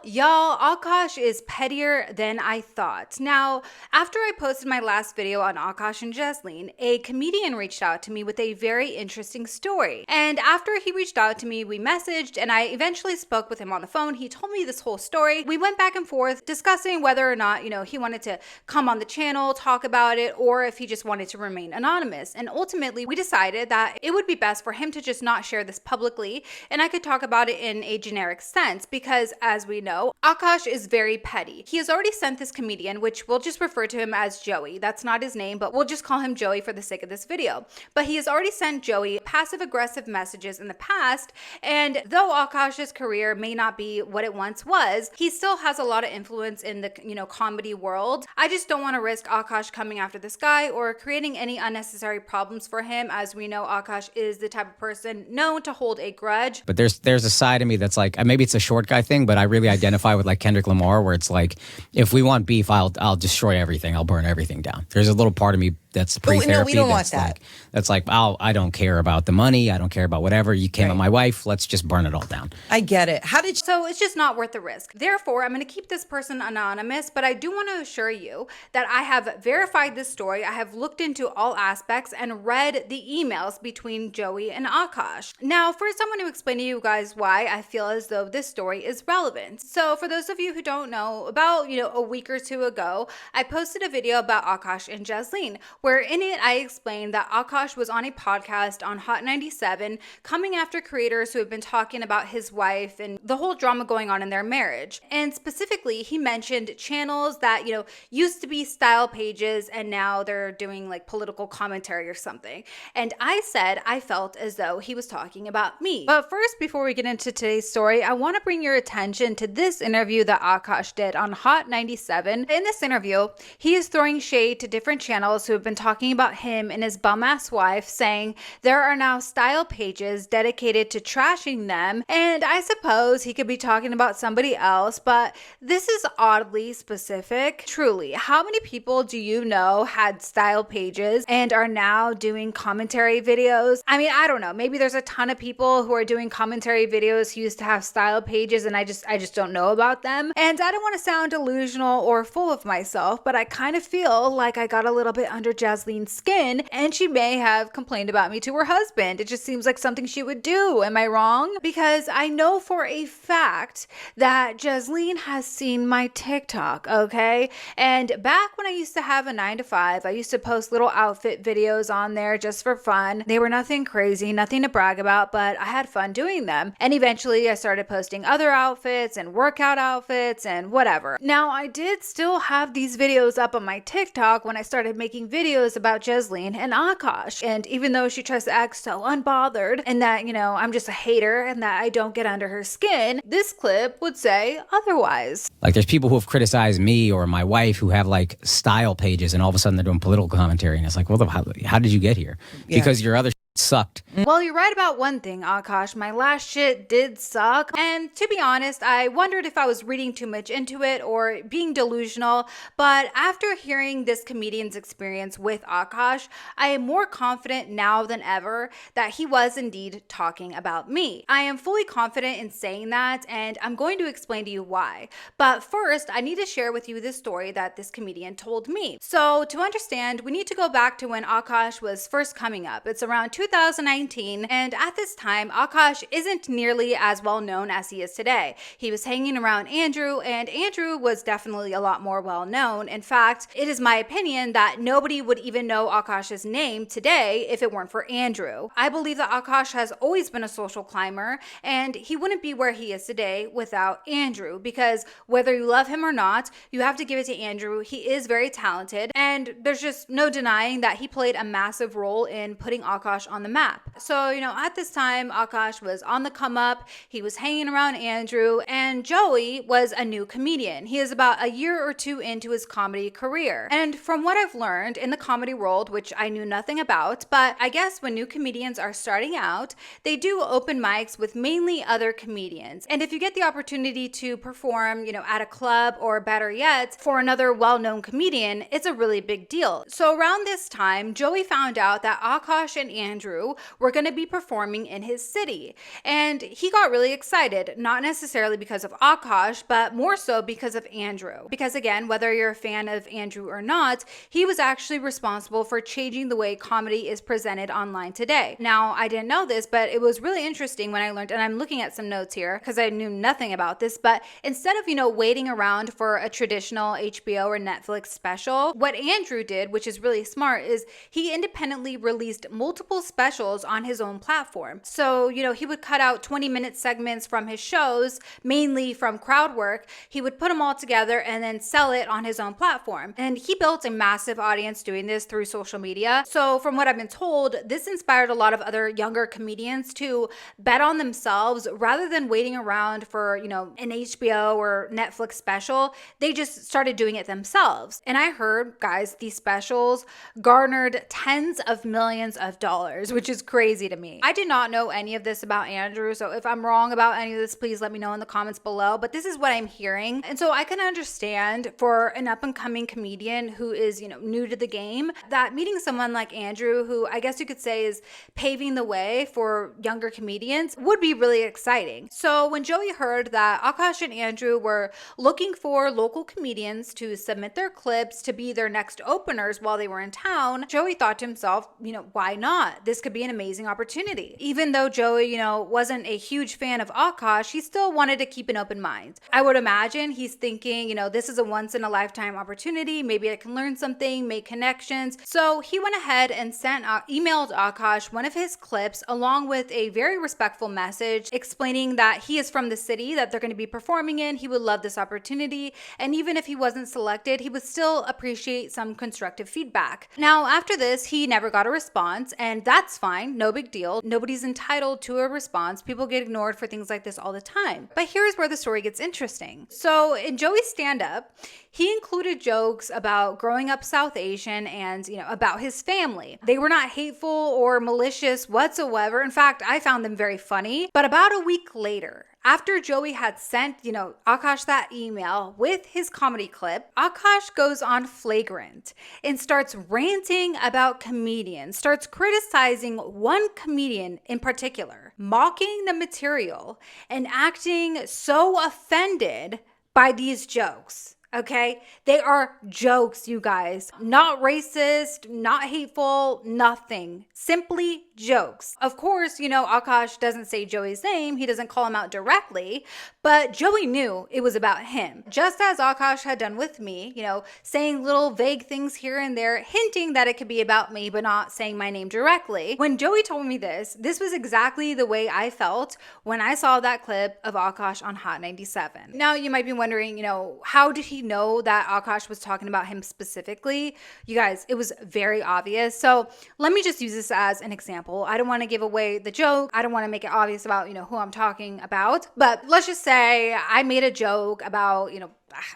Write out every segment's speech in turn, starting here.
Y'all, Akaash is pettier than I thought. Now, after I posted my last video on Akaash and Jesleen, a comedian reached out to me with a very interesting story. And after he reached out to me, we messaged and I eventually spoke with him on the phone. He told me this whole story. We went back and forth discussing whether or not, he wanted to come on the channel, talk about it, or if he just wanted to remain anonymous. And ultimately, we decided that it would be best for him to just not share this publicly and I could talk about it in a generic sense because, as we know, Akaash is very petty. He has already sent this comedian, which we'll just refer to him as Joey. That's not his name, but we'll just call him Joey for the sake of this video. But he has already sent Joey passive-aggressive messages in the past, and though Akaash's career may not be what it once was, he still has a lot of influence in the, comedy world. I just don't want to risk Akaash coming after this guy or creating any unnecessary problems for him, as we know Akaash is the type of person known to hold a grudge. But there's a side of me that's like, maybe it's a short guy thing, but I really identify with like Kendrick Lamar, where it's like, if we want beef, I'll destroy everything. I'll burn everything down. There's a little part of me that's pre-therapy. No, we don't want that. That's like, I don't care about the money. I don't care about whatever. You came at my wife. Let's just burn it all down. I get it. So it's just not worth the risk. Therefore, I'm going to keep this person anonymous, but I do want to assure you that I have verified this story. I have looked into all aspects and read the emails between Joey and Akaash. Now, first, I want to explain to you guys why I feel as though this story is relevant. So for those of you who don't know, about, a week or two ago, I posted a video about Akaash and Jesleen, where in it I explained that Akaash was on a podcast on Hot 97 coming after creators who have been talking about his wife and the whole drama going on in their marriage. And specifically, he mentioned channels that, used to be style pages and now they're doing like political commentary or something. And I said I felt as though he was talking about me. But first, before we get into today's story, I want to bring your attention to this interview that Akaash did on Hot 97. In this interview, he is throwing shade to different channels who have been talking about him and his bum-ass wife, saying there are now style pages dedicated to trashing them, and I suppose he could be talking about somebody else, but this is oddly specific. Truly, how many people do you know had style pages and are now doing commentary videos? I mean, I don't know. Maybe there's a ton of people who are doing commentary videos who used to have style pages and I just don't know about them. And I don't want to sound delusional or full of myself, but I kind of feel like I got a little bit under Jesleen's skin and she may have complained about me to her husband. It just seems like something she would do. Am I wrong? Because I know for a fact that Jesleen has seen my TikTok, okay? And back when I used to have a 9-to-5, I used to post little outfit videos on there just for fun. They were nothing crazy, nothing to brag about, but I had fun doing them. And eventually I started posting other outfits and workout outfits and whatever. Now, I did still have these videos up on my TikTok when I started making videos about Jesleen and Akaash. And even though she tries to act so unbothered and that, I'm just a hater and that I don't get under her skin, this clip would say otherwise. Like, there's people who have criticized me or my wife who have like style pages and all of a sudden they're doing political commentary. And it's like, well, how did you get here? Yeah. Because your other sucked. Well, you're right about one thing, Akaash. My last shit did suck. And to be honest, I wondered if I was reading too much into it or being delusional. But after hearing this comedian's experience with Akaash, I am more confident now than ever that he was indeed talking about me. I am fully confident in saying that, and I'm going to explain to you why. But first, I need to share with you this story that this comedian told me. So to understand, we need to go back to when Akaash was first coming up. It's around 2019, and at this time, Akaash isn't nearly as well known as he is today. He was hanging around Andrew, and Andrew was definitely a lot more well known. In fact, it is my opinion that nobody would even know Akaash's name today if it weren't for Andrew. I believe that Akaash has always been a social climber, and he wouldn't be where he is today without Andrew, because whether you love him or not, you have to give it to Andrew. He is very talented, and there's just no denying that he played a massive role in putting Akaash on the map. So, at this time, Akaash was on the come up. He was hanging around Andrew, and Joey was a new comedian. He is about a year or two into his comedy career. And from what I've learned in the comedy world, which I knew nothing about, but I guess when new comedians are starting out, they do open mics with mainly other comedians. And if you get the opportunity to perform, at a club, or better yet, for another well-known comedian, it's a really big deal. So around this time, Joey found out that Akaash and Andrew Andrew were going to be performing in his city. And he got really excited, not necessarily because of Akaash, but more so because of Andrew. Because again, whether you're a fan of Andrew or not, he was actually responsible for changing the way comedy is presented online today. Now, I didn't know this, but it was really interesting when I learned, and I'm looking at some notes here because I knew nothing about this, but instead of, waiting around for a traditional HBO or Netflix special, what Andrew did, which is really smart, is he independently released multiple specials on his own platform. So, he would cut out 20-minute segments from his shows, mainly from crowd work. He would put them all together and then sell it on his own platform. And he built a massive audience doing this through social media. So from what I've been told, this inspired a lot of other younger comedians to bet on themselves rather than waiting around for, an HBO or Netflix special. They just started doing it themselves. And I heard, guys, these specials garnered tens of millions of dollars, which is crazy to me. I did not know any of this about Andrew, so if I'm wrong about any of this, please let me know in the comments below. But this is what I'm hearing. And so I can understand for an up-and-coming comedian who is, new to the game, that meeting someone like Andrew, who I guess you could say is paving the way for younger comedians, would be really exciting. So when Joey heard that Akaash and Andrew were looking for local comedians to submit their clips to be their next openers while they were in town, Joey thought to himself, why not? This could be an amazing opportunity. Even though Joey, wasn't a huge fan of Akaash, he still wanted to keep an open mind. I would imagine he's thinking, this is a once in a lifetime opportunity. Maybe I can learn something, make connections. So he went ahead and emailed Akaash one of his clips along with a very respectful message explaining that he is from the city that they're going to be performing in. He would love this opportunity. And even if he wasn't selected, he would still appreciate some constructive feedback. Now, after this, he never got a response, and that's fine. No big deal. Nobody's entitled to a response. People get ignored for things like this all the time. But here's where the story gets interesting. So in Joey's stand-up, he included jokes about growing up South Asian and, about his family. They were not hateful or malicious whatsoever. In fact, I found them very funny. But about a week later, after Joey had sent, Akaash that email with his comedy clip, Akaash goes on flagrant and starts ranting about comedians, starts criticizing one comedian in particular, mocking the material and acting so offended by these jokes. Okay, they are jokes, you guys. Not racist, not hateful, nothing. Simply jokes. Of course, Akaash doesn't say Joey's name. He doesn't call him out directly, but Joey knew it was about him. Just as Akaash had done with me, saying little vague things here and there, hinting that it could be about me, but not saying my name directly. When Joey told me this was exactly the way I felt when I saw that clip of Akaash on Hot 97. Now, you might be wondering, how did he know that Akaash was talking about him specifically? You guys, it was very obvious. So let me just use this as an example. I don't want to give away the joke. I don't want to make it obvious about, who I'm talking about. But let's just say I made a joke about,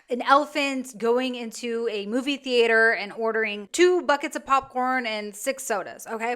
an elephant going into a movie theater and ordering 2 buckets of popcorn and 6 sodas, okay?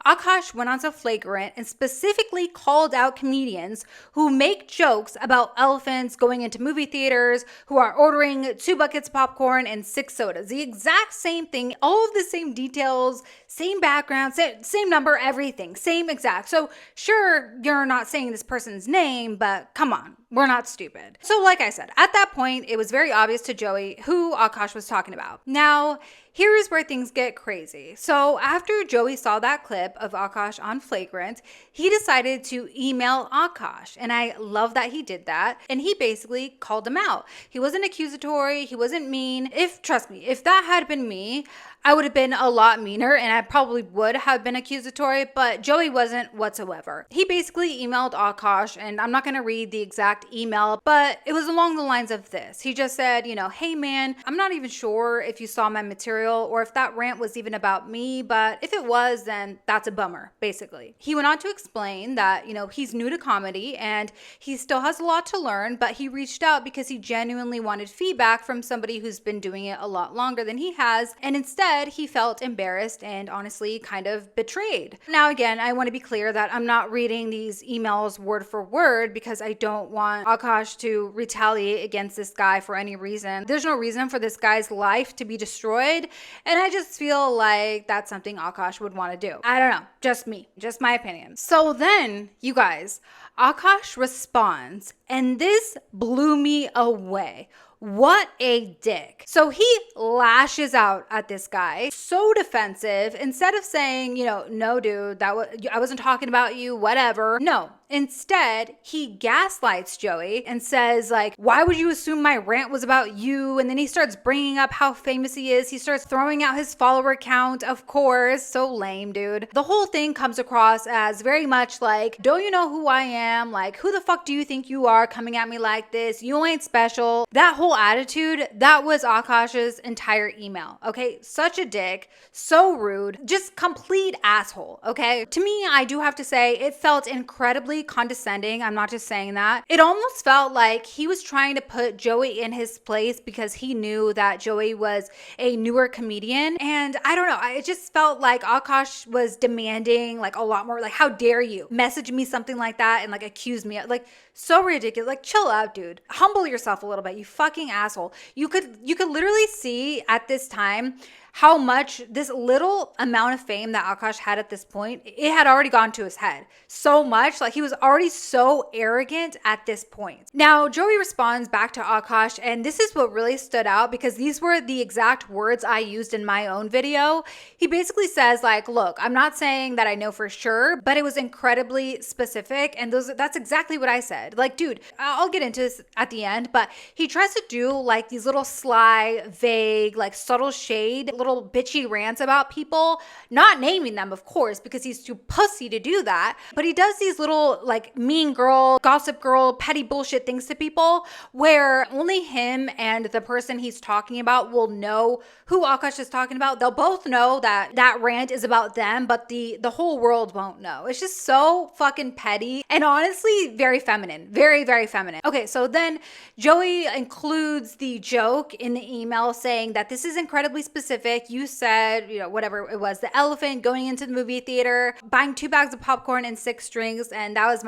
Akaash went on to flagrant and specifically called out comedians who make jokes about elephants going into movie theaters, who are ordering 2 buckets of popcorn and 6 sodas. The exact same thing, all of the same details, same background, same number, everything, same exact. So sure, you're not saying this person's name, but come on. We're not stupid. So like I said, at that point, it was very obvious to Joey who Akaash was talking about. Now, here is where things get crazy. So after Joey saw that clip of Akaash on flagrant, he decided to email Akaash. And I love that he did that. And he basically called him out. He wasn't accusatory. He wasn't mean. Trust me, if that had been me, I would have been a lot meaner and I probably would have been accusatory, but Joey wasn't whatsoever. He basically emailed Akaash, and I'm not going to read the exact email, but it was along the lines of this. He just said, hey man, I'm not even sure if you saw my material or if that rant was even about me, but if it was, then that's a bummer, basically. He went on to explain that, he's new to comedy and he still has a lot to learn, but he reached out because he genuinely wanted feedback from somebody who's been doing it a lot longer than he has, and instead he felt embarrassed and honestly kind of betrayed. Now again, I want to be clear that I'm not reading these emails word for word because I don't want Akaash to retaliate against this guy for any reason. There's no reason for this guy's life to be destroyed, and I just feel like that's something Akaash would want to do. I don't know. Just me, just my opinion. So then, you guys, Akaash responds, and this blew me away. What a dick. So he lashes out at this guy, so defensive. Instead of saying, no, dude, I wasn't talking about you, whatever. No. Instead, he gaslights Joey and says, like, why would you assume my rant was about you? And then he starts bringing up how famous he is. He starts throwing out his follower count, of course. So lame, dude. The whole thing comes across as very much like, don't you know who I am? Like, who the fuck do you think you are coming at me like this? You ain't special. That whole attitude, that was Akaash's entire email, okay? Such a dick, so rude, just complete asshole, okay? To me, I do have to say, it felt incredibly condescending. I'm not just saying that. It almost felt like he was trying to put Joey in his place because he knew that Joey was a newer comedian. And I don't know, it just felt like Akaash was demanding like a lot more, like, how dare you message me something like that and like accuse me, like, so ridiculous. Like, chill out, dude. Humble yourself a little bit, you fucking asshole. You could literally see at this time how much this little amount of fame that Akaash had at this point, it had already gone to his head. So much, like he was already so arrogant at this point. Now, Joey responds back to Akaash, and this is what really stood out because these were the exact words I used in my own video. He basically says like, look, I'm not saying that I know for sure, but it was incredibly specific. And that's exactly what I said. Like, dude, I'll get into this at the end, but he tries to do like these little sly, vague, like subtle shade, little bitchy rants about people, not naming them, of course, because he's too pussy to do that. But he does these little like mean girl, gossip girl, petty bullshit things to people where only him and the person he's talking about will know who Akaash is talking about. They'll both know that that rant is about them, but the whole world won't know. It's just so fucking petty and honestly very feminine. Very, very feminine. Okay, so then Joey includes the joke in the email saying that this is incredibly specific. You said, whatever it was, the elephant going into the movie theater, buying 2 bags of popcorn and 6 drinks, and that was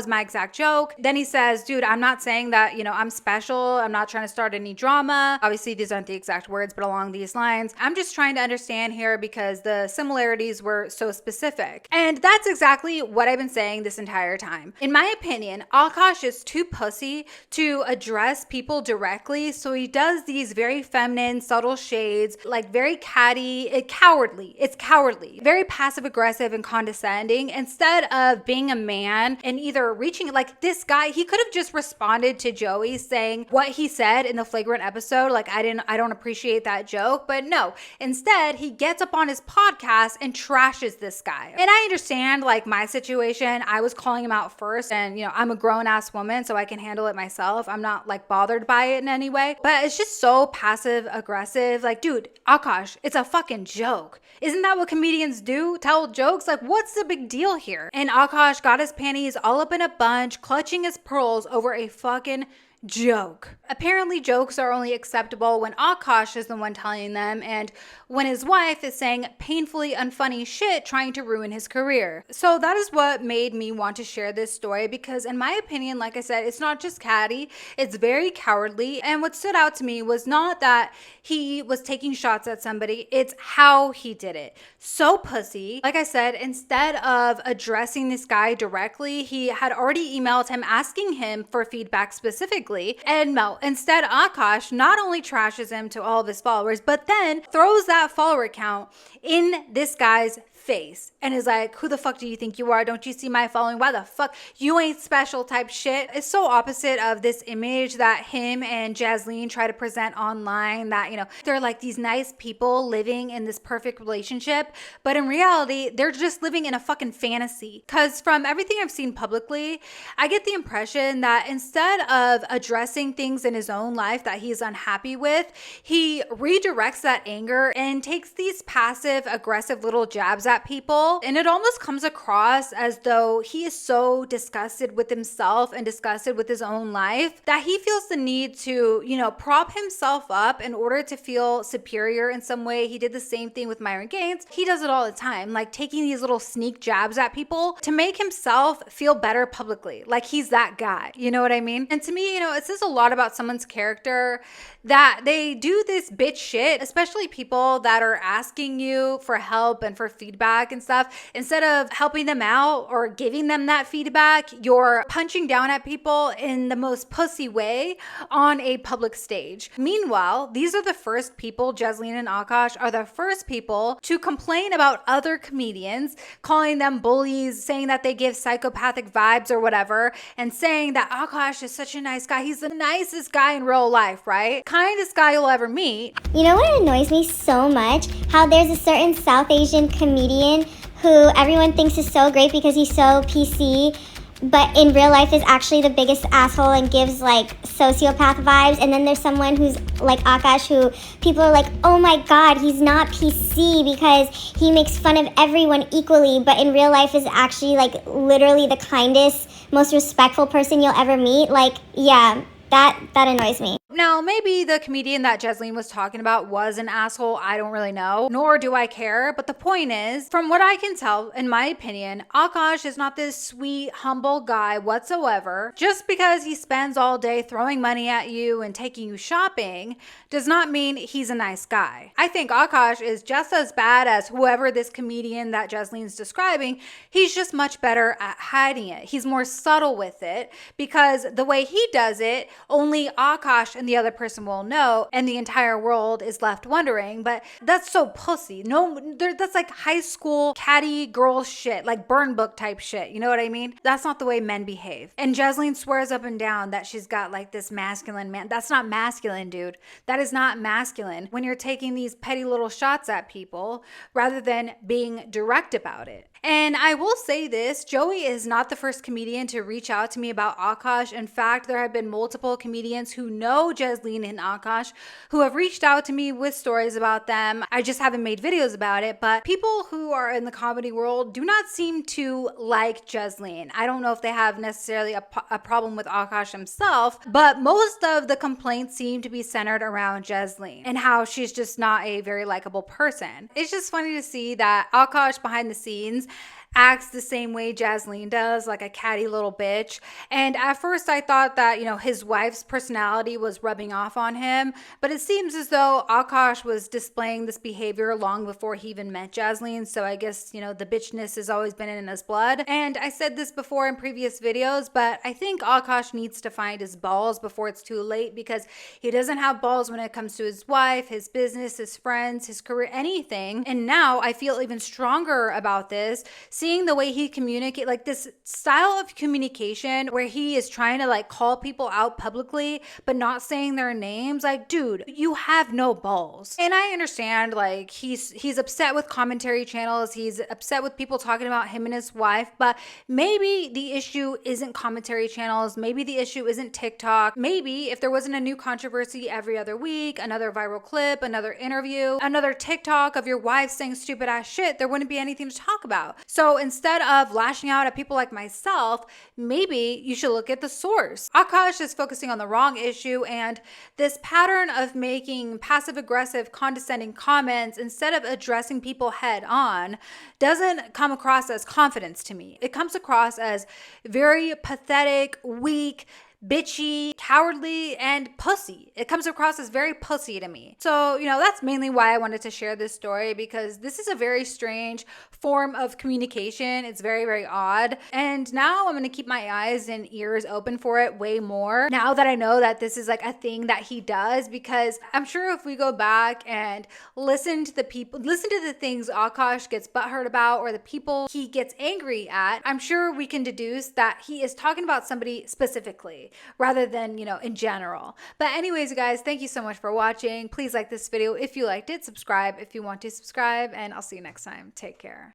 my exact joke. Then he says, dude, I'm not saying that, I'm special. I'm not trying to start any drama. Obviously, these aren't the exact words, but along these lines. I'm just trying to understand here because the similarities were so specific. And that's exactly what I've been saying this entire time. In my opinion, Akaash is too pussy to address people directly, so he does these very feminine, subtle shades, like very catty, it's cowardly, very passive aggressive and condescending instead of being a man and either reaching, like this guy, he could have just responded to Joey saying what he said in the flagrant episode, like I don't appreciate that joke, but no, instead he gets up on his podcast and trashes this guy. And I understand like my situation, I was calling him out first and I'm a grown ass woman so I can handle it myself. I'm not like bothered by it in any way, but it's just so passive aggressive. Like, dude, Akaash, it's a fucking joke. Isn't that what comedians do? Tell jokes? Like, what's the big deal here? And Akaash got his panties all up in a bunch, clutching his pearls over a fucking joke. Apparently, jokes are only acceptable when Akaash is the one telling them and when his wife is saying painfully unfunny shit trying to ruin his career. So that is what made me want to share this story because in my opinion, like I said, it's not just catty, it's very cowardly. And what stood out to me was not that he was taking shots at somebody, it's how he did it. So pussy. Like I said, instead of addressing this guy directly, he had already emailed him asking him for feedback specifically. And no, instead Akaash not only trashes him to all of his followers, but then throws that follower count in this guy's face and is like, who the fuck do you think you are? Don't you see my following? Why the fuck? You ain't special type shit. It's so opposite of this image that him and Jasleen try to present online that, they're like these nice people living in this perfect relationship. But in reality, they're just living in a fucking fantasy. Because from everything I've seen publicly, I get the impression that instead of addressing things in his own life that he's unhappy with, he redirects that anger and takes these passive aggressive little jabs at people. And it almost comes across as though he is so disgusted with himself and disgusted with his own life that he feels the need to, prop himself up in order to feel superior in some way. He did the same thing with Myron Gaines. He does it all the time, like taking these little sneak jabs at people to make himself feel better publicly. Like he's that guy. You know what I mean? And to me, it says a lot about someone's character that they do this bitch shit, especially people that are asking you for help and for feedback feedback and stuff, instead of helping them out or giving them that feedback, you're punching down at people in the most pussy way on a public stage. Meanwhile, these are the first people, Jeslyn and Akaash are the first people to complain about other comedians, calling them bullies, saying that they give psychopathic vibes or whatever, and saying that Akaash is such a nice guy. He's the nicest guy in real life, right? Kindest guy you'll ever meet. You know what annoys me so much? How there's a certain South Asian comedian who everyone thinks is so great because he's so PC, but in real life is actually the biggest asshole and gives like sociopath vibes. And then there's someone who's like Akaash, who people are like, oh my god, he's not PC because he makes fun of everyone equally, but in real life is actually like literally the kindest, most respectful person you'll ever meet. Like, yeah, that annoys me. Now, maybe the comedian that Jeslyn was talking about was an asshole. I don't really know, nor do I care. But the point is, from what I can tell, in my opinion, Akaash is not this sweet, humble guy whatsoever. Just because he spends all day throwing money at you and taking you shopping does not mean he's a nice guy. I think Akaash is just as bad as whoever this comedian that Jeslyn's describing. He's just much better at hiding it. He's more subtle with it because the way he does it, only Akaash and the other person will know, and the entire world is left wondering. But that's so pussy. No, that's like high school catty girl shit, like burn book type shit. You know what I mean? That's not the way men behave. And Jeslyn swears up and down that she's got like this masculine man. That's not masculine, dude. That is not masculine when you're taking these petty little shots at people rather than being direct about it. And I will say this, Joey is not the first comedian to reach out to me about Akaash. In fact, there have been multiple comedians who know Jeslyn and Akaash who have reached out to me with stories about them. I just haven't made videos about it, but people who are in the comedy world do not seem to like Jeslyn. I don't know if they have necessarily a problem with Akaash himself, but most of the complaints seem to be centered around Jeslyn and how she's just not a very likable person. It's just funny to see that Akaash behind the scenes acts the same way Jeslyn does, like a catty little bitch. And at first I thought that, his wife's personality was rubbing off on him, but it seems as though Akaash was displaying this behavior long before he even met Jeslyn. So I guess, the bitchness has always been in his blood. And I said this before in previous videos, but I think Akaash needs to find his balls before it's too late, because he doesn't have balls when it comes to his wife, his business, his friends, his career, anything. And now I feel even stronger about this, seeing the way he communicate, like this style of communication where he is trying to like call people out publicly but not saying their names. Like, dude, you have no balls. And I understand, like, he's upset with commentary channels, he's upset with people talking about him and his wife, but maybe the issue isn't commentary channels, maybe the issue isn't TikTok. Maybe if there wasn't a new controversy every other week, another viral clip, another interview, another TikTok of your wife saying stupid ass shit, there wouldn't be anything to talk about. So instead of lashing out at people like myself, maybe you should look at the source. Akaash is focusing on the wrong issue, and this pattern of making passive-aggressive, condescending comments instead of addressing people head on doesn't come across as confidence to me. It comes across as very pathetic, weak, bitchy, cowardly, and pussy. It comes across as very pussy to me. So, that's mainly why I wanted to share this story, because this is a very strange form of communication. It's very, very odd. And now I'm going to keep my eyes and ears open for it way more now that I know that this is like a thing that he does, because I'm sure if we go back and listen to the things Akaash gets butthurt about or the people he gets angry at, I'm sure we can deduce that he is talking about somebody specifically rather than, in general. But anyways, guys, thank you so much for watching. Please like this video if you liked it, subscribe if you want to subscribe, and I'll see you next time. Take care.